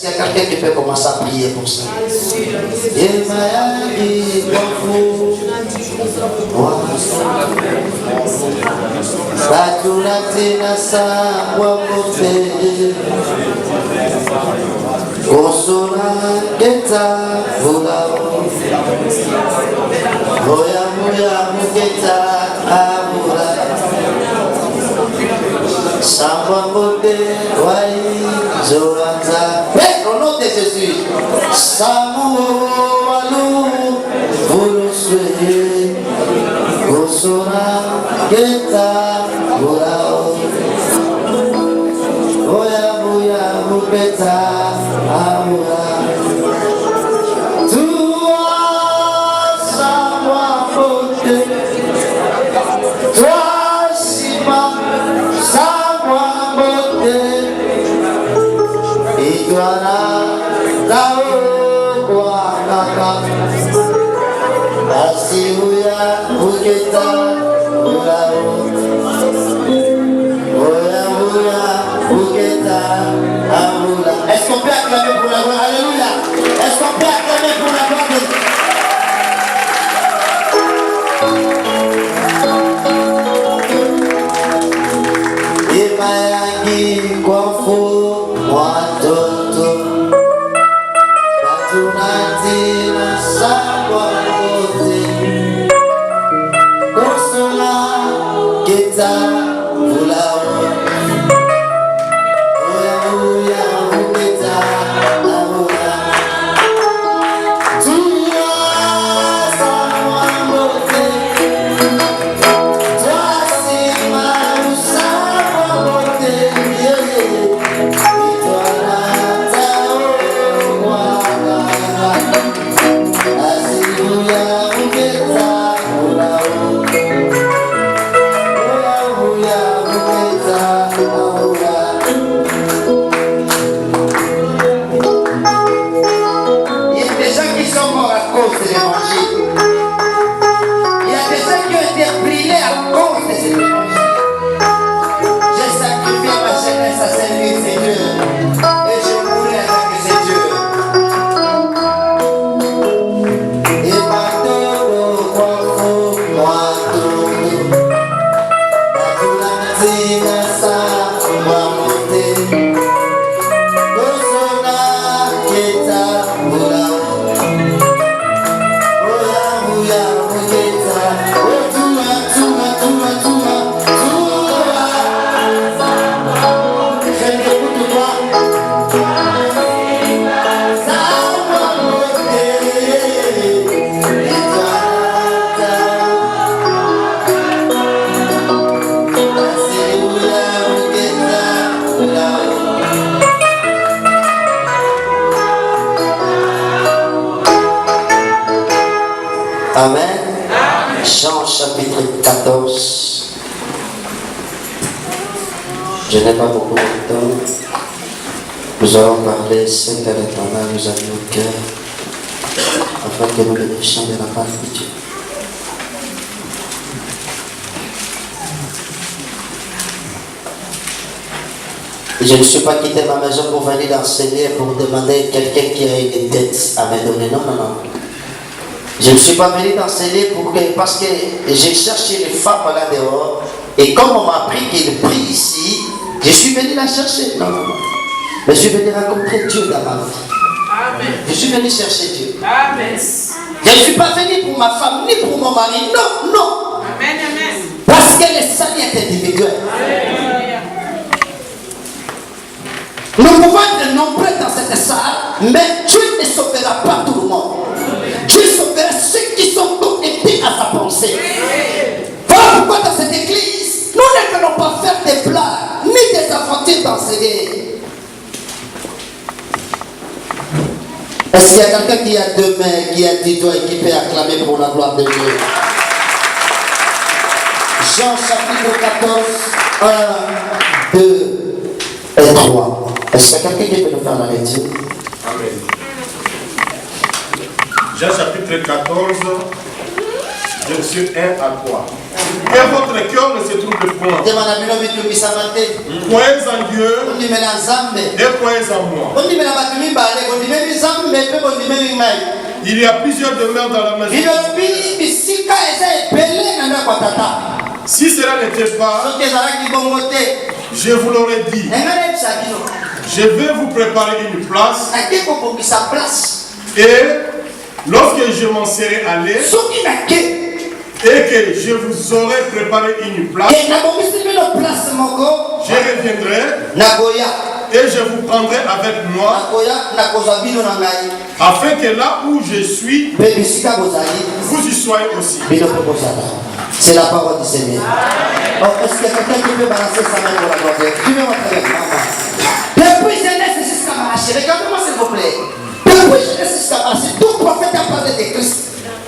Il y a quelqu'un qui peut commencer à prier pour ça. Au nom de Jésus, est-ce qu'on peut acclamer pour la gloire? Alléluia. Est-ce qu'on peut acclamer pour la gloire de Dieu? Amen. Jean chapitre 14. Je n'ai pas beaucoup de temps. Nous allons parler ce que l'Éternel nous a mis au cœur afin que nous bénéficions de la parole de Dieu. Je ne suis pas quitté ma maison pour venir enseigner, pour demander à quelqu'un qui a une tête à me donner. Non, non, non. Je ne suis pas venu d'enseigner parce que j'ai cherché les femmes là dehors. Et comme on m'a appris qu'il prie ici, je suis venu la chercher. Non, non, non. Mais je suis venu rencontrer Dieu dans ma vie. Amen. Je suis venu chercher Dieu. Amen. Je ne suis pas venu pour ma femme ni pour mon mari. Non, non. Amen, amen. Parce que le salut est individuel. Amen. Nous pouvons être nombreux dans cette salle, mais Dieu ne sauvera pas tout le monde. Dieu sauvera ceux qui sont connectés à sa pensée. Voilà pourquoi dans cette église, nous ne voulons pas faire des blagues, ni des aventures d'enseigner. Est-ce qu'il y a quelqu'un qui a deux mains, qui a 10 doigts et qui peut acclamer pour la gloire de Dieu? Jean chapitre 14, 1, 2 et 3. Est-ce qu'il y a quelqu'un qui peut nous faire la lecture? Amen. Jean chapitre 14, je suis un à toi. Que votre cœur ne se trouble point. Croyez en Dieu et croyez en moi. Il y a plusieurs demeures dans la maison. Si cela n'était pas, je vous l'aurais dit. Je vais vous préparer une place. Et lorsque je m'en serai allé, et que je vous aurai préparé une place, je reviendrai et je vous prendrai avec moi, afin que là où je suis, vous y soyez aussi. C'est la parole du Seigneur. Est-ce qu'il y a quelqu'un qui peut balancer sa main pour la gloire? Tu veux montrer avec maman? Depuis Genèse jusqu'à Malachie, regardez-moi s'il vous plaît. Depuis Genèse jusqu'à Malachie, tout prophète a parlé de Christ.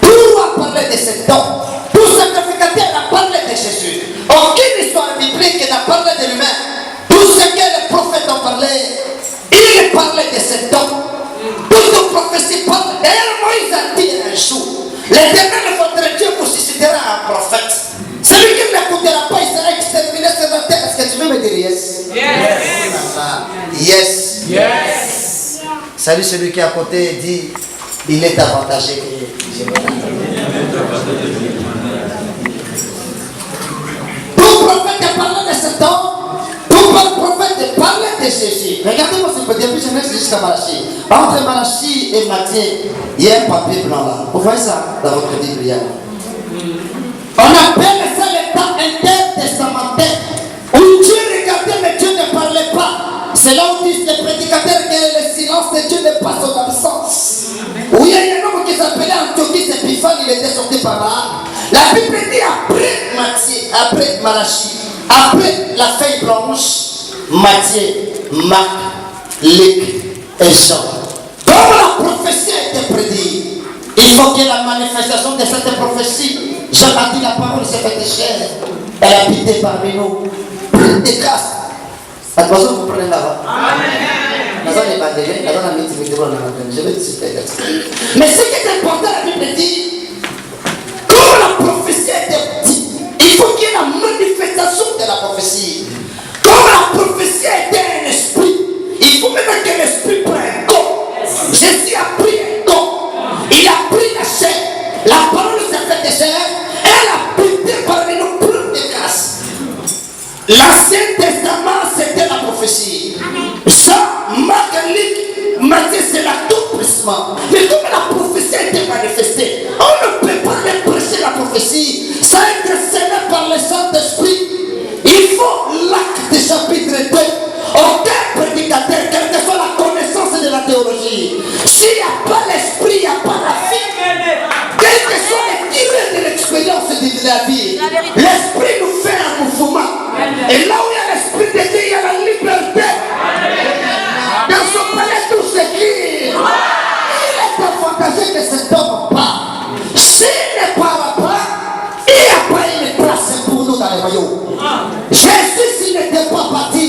Tout a parlé de cet homme. Tout sacrificateur a parlé de Jésus. Aucune histoire biblique n'a parlé de l'humain. Tout ce que les prophètes ont parlé, ils parlaient de cet homme. Toutes les prophéties parlent. D'ailleurs, Moïse a dit un jour, l'Éternel, votre Dieu, vous suscitera un prophète. Celui qui ne l'écoutera pas, il sera exterminé sur la terre. Est-ce que tu veux me dire yes? Yes. Yes. Salut celui qui est à côté et dit, il est avantagé. Tout prophète a parlé de cet homme. Tout prophète a parlé de Jésus. Regardez-moi ce que depuis Genèse jusqu'à Malachie. Entre Malachie et Matthieu, il y a un papier blanc là. Vous voyez ça dans votre Bible? On appelle ça le temps intertestamentaire. Où Dieu regardait mais Dieu ne parlait pas. C'est là où disent les prédicateurs que le silence de Dieu n'est pas son absence. Oui, il y a un homme qui s'appelait Antiochus Épiphane, il était sorti par là. La Bible dit après Matthieu, après Malachie, après la feuille blanche, Matthieu, Marc, Luc et Jean. Comme la prophétie a été prédite, il faut que la manifestation de cette prophétie, Jean a dit la parole s'est faite chère. Elle a habité parmi nous. Plein de grâce. Attention, vous prenez là-bas. Amen. Je vais citer. Mais ce qui est important, la Bible dit, comme la prophétie a été dite, il faut qu'il y ait la manifestation de la prophétie. Comme la prophétie a été un esprit, il faut maintenant que l'esprit prenne corps. Jésus a pris un corps. Il a pris la chair. La parole s'est faite chair. Elle a habité parmi nous plein de grâce. L'Ancien Testament, c'était la prophétie. Jean, Marc, Luc, Matthieu, c'est l'accomplissement. Mais comme la prophétie a été manifestée, on ne peut pas prêcher la prophétie sans être scellé par le Saint-Esprit. Il faut l'acte du chapitre 2. Aucun prédicateur, quelle que soit la connaissance de la théologie, s'il n'y a pas l'esprit, il n'y a pas la vie. Quel que soit le tiré de l'expérience de la vie, l'esprit nous fait un mouvement. Et là où il y a l'esprit de Dieu, il y a la liberté. Dans son palais, tout s'écrit. Il est avantagé que cet homme part. S'il ne part pas, il n'y a pas une place pour nous dans le royaume. Jésus, s'il n'était pas parti,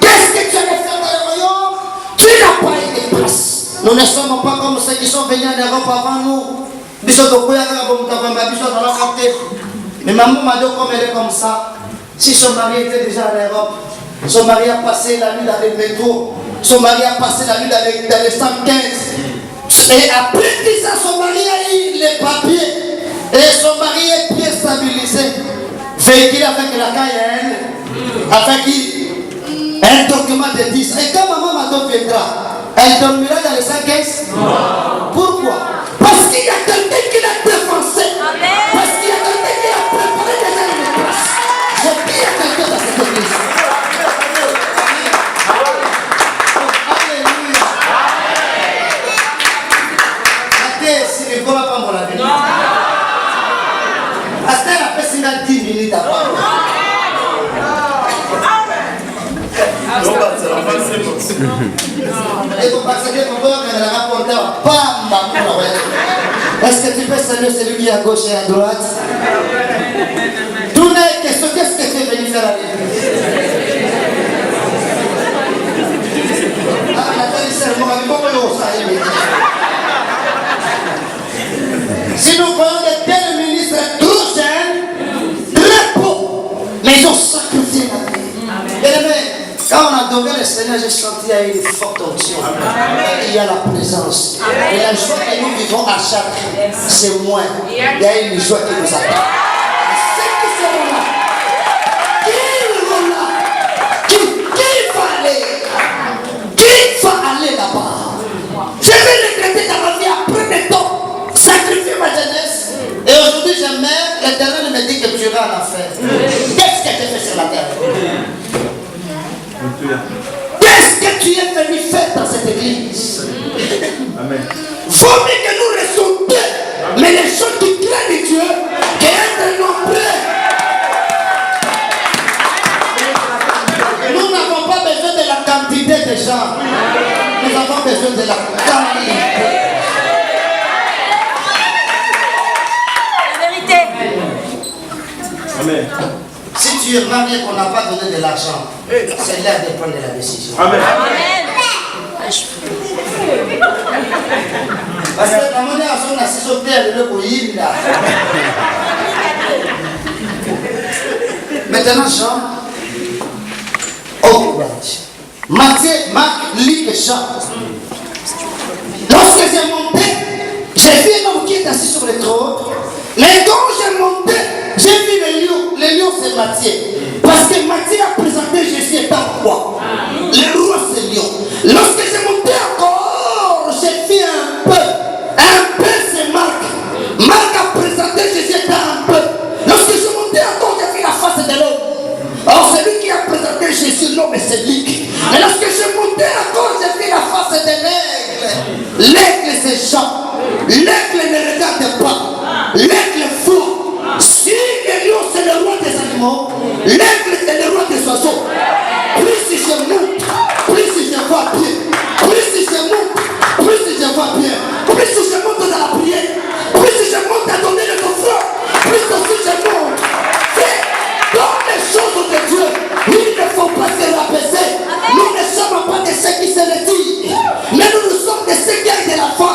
qu'est-ce que tu allais faire dans le royaume? Tu n'as pas une place. Nous ne sommes pas comme ceux qui sont venus en Europe avant nous. Mais maman m'a dit comme elle est comme ça. Si son mari était déjà en Europe, son mari a passé la nuit dans le métro, son mari a passé la nuit dans les 115. Et après 10 ans, son mari a eu les papiers. Et son mari est bien stabilisé. Véhicule avec la KN, avec un document de 10. Et quand maman Mado viendra, elle dormira dans les 115? Pourquoi? Parce qu'il y a quelqu'un qui l'a défoncé. Parce qu'il y a quelqu'un qui l'a préparé déjà une place. Je dis à quelqu'un dans cette église. Alléluia. Attends, si les gars pas mon avis. Astère a fait 10 minutes à part. Est-ce que tu peux saluer celui qui est à gauche et à droite? Tout n'est question, qu'est-ce que tu es venu faire à l'église? Si nous voyons de tels ministres, tout Seigneur, j'ai senti qu'il y a une forte onction. Il y a la présence. Et la joie que nous vivons à chaque, c'est moins. Il y a une joie qui nous attend. Ceux qui seront là, qui va aller là-bas? Je vais regretter dans ma vie après mes temps, sacrifier ma jeunesse. Et aujourd'hui, je meurs, l'Éternel me dit que tu iras en enfer. Qu'est-ce que tu fais sur la terre? Qu'est-ce que tu es venu faire dans cette église? Amen. Faut mieux que nous restons deux, mais les gens qui craignent Dieu, qui être nombreux. Nous n'avons pas besoin de la quantité de gens, nous avons besoin de la qualité. Amen. Si tu es marié qu'on n'a pas donné de l'argent, c'est l'heure de prendre la décision. Amen. Parce que la monnaie a son assise au terre de l'Okoïm là. Maintenant, Jean, oh courage. Matthieu, Marc, Luc et Jean. Lorsque j'ai monté, j'ai vu un homme qui est assis sur le trône. Mais quand j'ai monté, j'ai vu les lions. Les lions, c'est Matthieu. Parce que Matthieu a présenté Jésus étant roi. Le roi, c'est lion. Lorsque j'ai monté encore, j'ai vu un peu. Un peu, c'est Marc. Marc a présenté Jésus étant un peu. Lorsque j'ai monté encore, j'ai vu la face de l'homme. Alors, celui qui a présenté Jésus, l'homme, c'est Luc. Mais lorsque j'ai monté encore, j'ai vu la face de l'aigle. L'aigle, c'est Jean. L'aigle ne regarde pas. L'aigle flotte. Si le lion c'est le roi des animaux, l'aigle c'est le roi des oiseaux. Plus si je monte, plus si je vois bien. Plus si je monte, plus si je vois bien. Plus si je monte dans la prière, plus si je monte à donner le offrande, plus aussi je monte. C'est dans les choses de Dieu. Il ne faut pas se rabaisser. Nous ne sommes pas de ceux qui se retirent, mais nous sommes de ceux qui ont de la foi.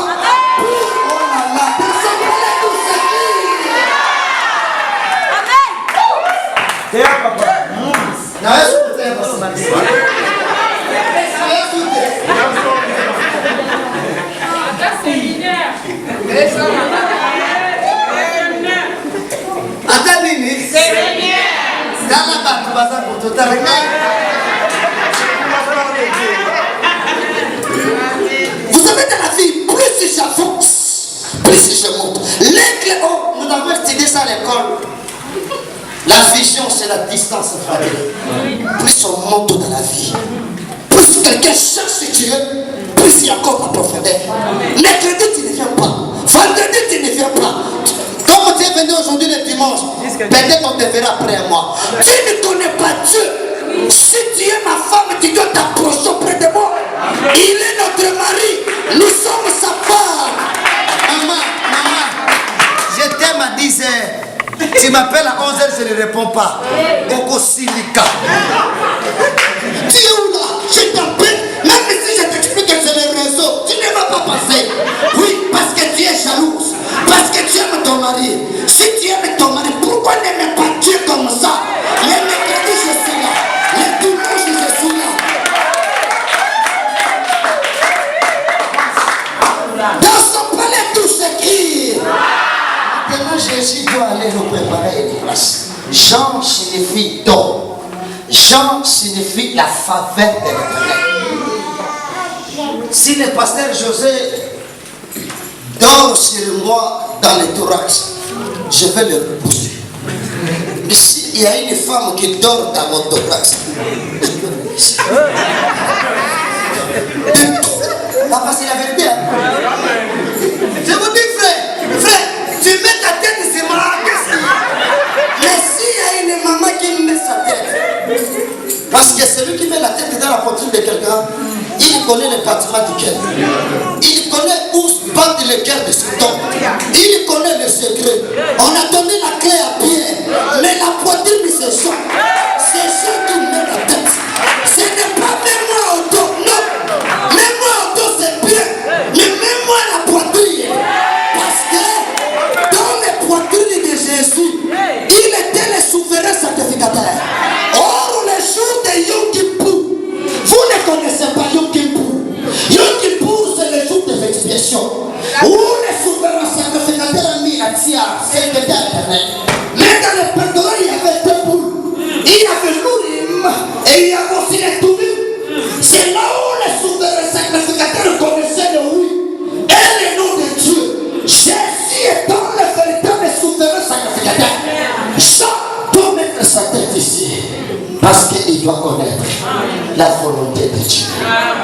Vous savez, dans la vie, plus j'avance, plus je monte. L'aigle, nous avons étudié ça à l'école. La vision, c'est la distance, frère. Plus on monte dans la vie, plus quelqu'un cherche Dieu, plus il y a encore la profondeur. Mercredi, tu ne viens pas. Vendredi, tu ne viens pas. Comme tu es venu aujourd'hui le dimanche, peut-être on te verra après moi. Tu ne connais pas Dieu. Si tu es ma femme, tu dois t'approcher auprès de moi. Il est notre mari. Nous sommes sa femme. Maman, je t'aime à 10 heures. Tu m'appelles à 11 heures, je ne réponds pas. Boko Silika. Tu es où là? Je t'appelle. Même si je t'explique que c'est le réseau, tu ne vas pas passer. Oui, parce que tu es jalouse. Parce que tu aimes ton mari. Si tu aimes ton mari, pourquoi n'aimes pas Dieu comme ça? Les mercredis, je suis là. Les dimanches, je suis là. Dans son palais, tout s'écrit. Maintenant, Jésus doit aller nous préparer une place. Jean signifie don. Jean signifie la faveur de l'Éternel. Si le pasteur José dort sur moi dans le thorax, je vais le repousser. Mais s'il y a une femme qui dort dans mon thorax, je vais le laisser. Papa, c'est la vérité. Je vous dis, frère, tu mets ta tête sur moi. Mais s'il y a une maman qui met sa tête, parce que celui qui met la tête dans la poitrine de quelqu'un, il connaît le bâtiment du cœur. Il connaît où bat le cœur de cet homme. Il connaît le secret. On a donné la clé à Pierre, mais la poitrine de ce sont. C'est ça qui met la tête. Ce n'est pas mets-moi au dos, non. Mets-moi au dos, c'est bien. Mais mets-moi la poitrine. Parce que dans les poitrines de Jésus, il était le souverain sacrificateur. Or, les jours de Yom Kippur, vous ne connaissez possession. Où les souverains sacrificateurs ont mis la tiare, c'est que internet. Mais dans le pardon, il y avait deux poules. Il y avait l'urim et il y avait aussi les toubim. C'est là où les souverains sacrificateurs connaissaient le oui et le nom de Dieu. Jésus étant le véritable souverain sacrificateur. Jean doit mettre sa tête ici parce qu'il doit connaître la volonté de Dieu.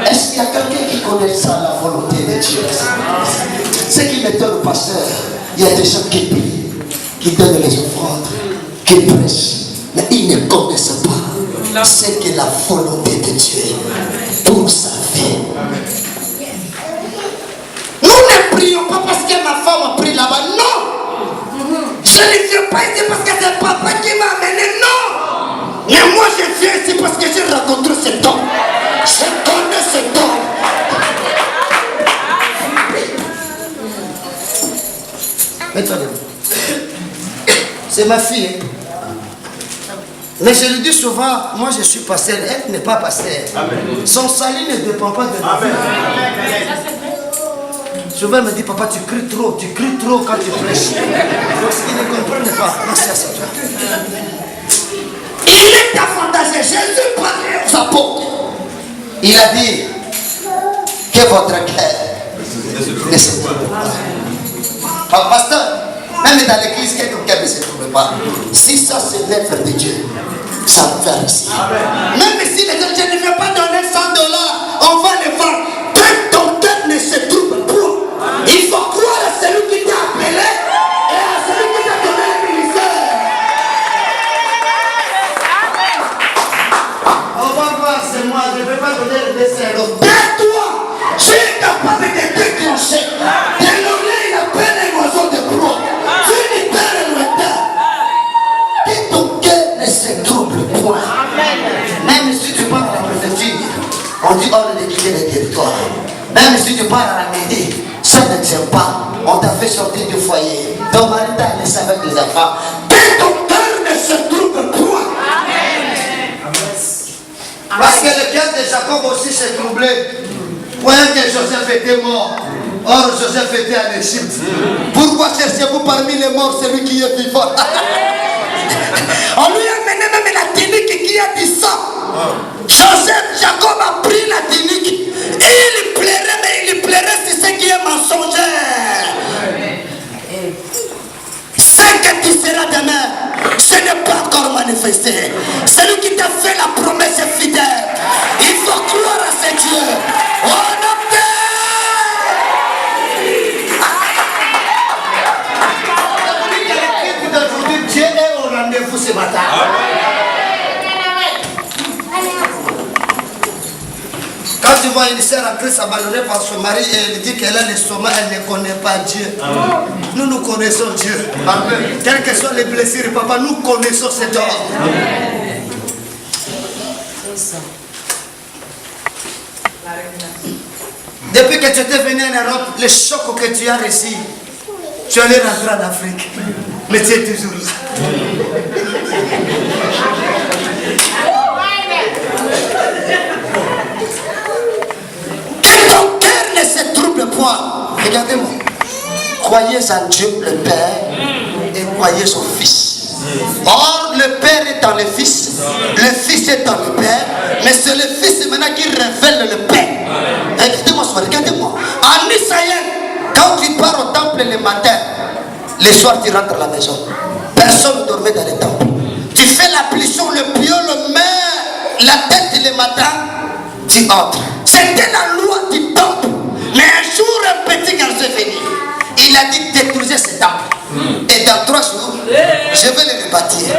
Est-ce qu'il y a quelqu'un qui connaît ça, la volonté de Dieu? Ce qui m'étonne, pasteur, il y a des gens qui prient, qui donnent les offrandes, qui prêchent, mais ils ne connaissent pas ce qu'est la volonté de Dieu pour sa vie. Nous ne prions pas parce que ma femme a pris là-bas, non! Je ne viens pas ici parce que c'est papa qui m'a amené, non! Mais moi je viens ici parce que j'ai rencontré cet homme. Je connais cet homme. C'est ma fille. Mais je le dis souvent, moi je suis pasteur, elle n'est pas pasteur. Son salut ne dépend pas de ma vie. Souvent elle me dit, papa tu cries trop quand tu prêches. Parce qu'ils ne comprennent pas. Merci à toi. Il est avantagé. Jésus parlait aux apôtres. Il a dit que votre cœur ne se trouble pas. Pasteur, même dans l'église, que ton cœur ne se trouble pas. Si ça c'est l'œuvre de Dieu, ça va faire ici. Même si les gens ne veulent pas donner $100, on va les voir. Que ton cœur ne se trouble pas. Il faut croire à celui qui t'a appelé et à celui qui t'a donné le ministère. On va voir, c'est moi, je ne vais pas donner le dessert. Tais-toi, je suis capable de déclencher. De l'oreille, il appelle un oiseau de proie. Tu libères le lointain. Que ton cœur ne se trouble point. Même si tu parles à la préfecture, on dit hors de quitter le territoire. Même si tu parles à la mairie, ça ne tient pas. On t'a fait sortir du foyer. Ton mari t'a laissé avec les enfants. Que ton cœur ne se trouble point. Parce que le cœur de Jacob aussi s'est troublé. Voyant que Joseph était mort. Or Joseph était en Égypte. Pourquoi cherchez-vous parmi les morts celui qui est vivant? On lui a mené même la tunique qui a dit ça. Joseph, Jacob a pris la tunique. Et il plairait, mais il plairait sur ce qui est mensongère. Ce que tu seras demain, ce n'est pas encore manifesté. Celui qui t'a fait la promesse est fidèle. Il faut croire à ce Dieu. On obtient. Dieu est au rendez-vous ce matin. Quand tu vois une sœur après s'abandonner par son mari et elle dit qu'elle a l'estomac, elle ne connaît pas Dieu. Nous, nous connaissons Dieu. Amen. Quelles que soient les blessures, papa, nous connaissons cet homme. Depuis que tu étais venu en Europe, le choc que tu as reçu, tu allais rentrer en Afrique. Mais tu es toujours là. Que ton cœur ne se trouble point. Regardez-moi. Croyez en Dieu le Père et croyez au Fils. Or, le Père est dans le Fils, le Fils est dans le Père, mais c'est le Fils maintenant qui révèle le Père. Regardez-moi ça, regardez-moi. En Israël, quand tu pars au temple le matin, le soir tu rentres à la maison. Personne ne dormait dans le temple. Tu fais la plution, le pied, le mets la tête le matin, tu entres. C'était la loi du temple. Mais un jour, un petit garçon est venu. Il a dit détruisez ce temple. Et dans 3 jours, je vais le rebâtir.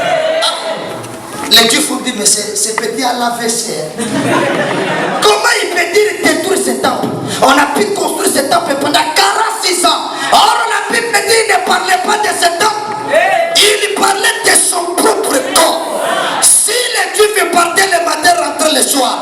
Les Dieu faut dire, mais c'est petit à la vaisselle. Comment il peut dire détruire ce temple? On a pu construire ce temple pendant 46 ans. Or la Bible dit il ne parlait pas de ce temple. Il parlait de son propre corps. Si le Dieu veut partir le matin, rentrer le soir,